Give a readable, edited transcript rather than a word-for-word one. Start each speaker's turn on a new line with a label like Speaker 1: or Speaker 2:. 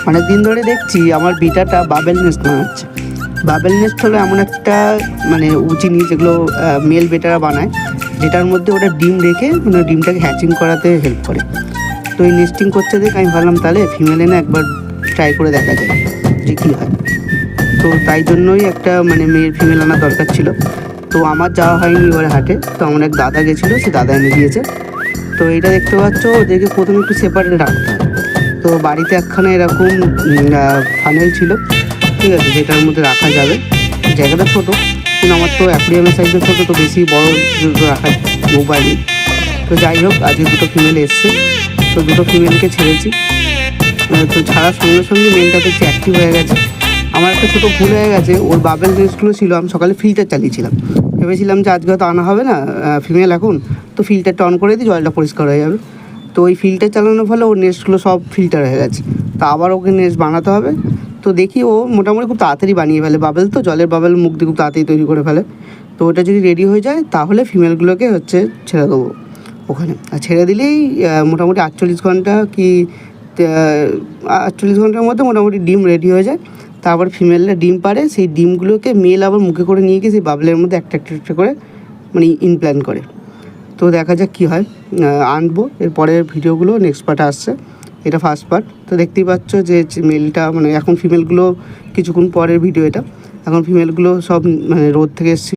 Speaker 1: অনেক দিন ধরে দেখছি আমার বিটাটা বাবেল নেস্ট বানাচ্ছে। বাবেল নেস্ট হলো এমন একটা মানে জিনিস যেগুলো মেল বেটারা বানায়, যেটার মধ্যে ওটা ডিম রেখে মানে ডিমটাকে হ্যাচিং করাতে হেল্প করে। তো এই নেস্টিং করতে দেখে আমি ভাবলাম তাহলে ফিমেলে না একবার ট্রাই করে দেখা যায় যে কী হয়। তো তাই জন্যই একটা মানে মেয়ের ফিমেল আনা দরকার ছিল। তো আমার যাওয়া হয়নি এবার হাটে, তো আমার এক দাদা গেছিলো, সে দাদা এনে দিয়েছে। তো এইটা দেখতে পাচ্ছ, ওদেরকে প্রথমে একটু সেপারেট রাখতে হয়। তো বাড়িতে একখানা এরকম ফানেল ছিল, ঠিক আছে, যেটার মধ্যে রাখা যাবে। জায়গাটা ছোটো, কিন্তু আমার তো অ্যাকুরিয়ামের সাইজটা ছোটো, তো বেশি বড় দুটো রাখার মোবাইল। তো যাই হোক, আজকে দুটো ফিমেল এসছে, তো দুটো ফিমেলকে ছেড়েছি। তো ছাড়ার সঙ্গে সঙ্গে মেলটা দেখছি অ্যাক্টিভ হয়ে গেছে। আমার একটা ছোটো ভুল হয়ে গেছে, ওর বাবেল নেস্টগুলো ছিল, আমি সকালে ফিল্টার চালিয়েছিলাম, ভেবেছিলাম যে আজকে হয়তো আনা হবে না ফিমেল এখন, তো ফিল্টারটা অন করে দিই, জলটা পরিষ্কার হয়ে যাবে। তো ওই ফিল্টার চালানোর ফলে ওর নেস্টগুলো সব ফিল্টার হয়ে গেছে। তো আবার ওকে নেস্ট বানাতে হবে। তো দেখি ও মোটামুটি খুব তাড়াতাড়ি বানিয়ে ফেলে বাবেল, তো জলের বাবেল মুখ দিয়ে খুব তাড়াতাড়ি তৈরি করে ফেলে। তো ওটা যদি রেডি হয়ে যায় তাহলে ফিমেলগুলোকে ছেড়ে দেবো ওখানে। আর ছেড়ে দিলেই মোটামুটি 48 ঘন্টা কি 48 ঘন্টার মধ্যে মোটামুটি ডিম রেডি হয়ে যায়। তারপর ফিমেলরা ডিম পাড়ে, সেই ডিমগুলোকে মেল আবার মুখে করে নিয়ে গিয়ে সেই বাবলের মধ্যে একটা একটা করে মানে ইমপ্ল্যান্ট করে। তো দেখা যাক কী হয়। আনবো এর পরের ভিডিওগুলো, নেক্সট পার্টে আসছে, এটা ফার্স্ট পার্ট। তো দেখতেই পাচ্ছ যে মেলটা মানে এখন ফিমেলগুলো কিছুক্ষণ পরের ভিডিও এটা, এখন ফিমেলগুলো সব মানে রোদ থেকে এসছে।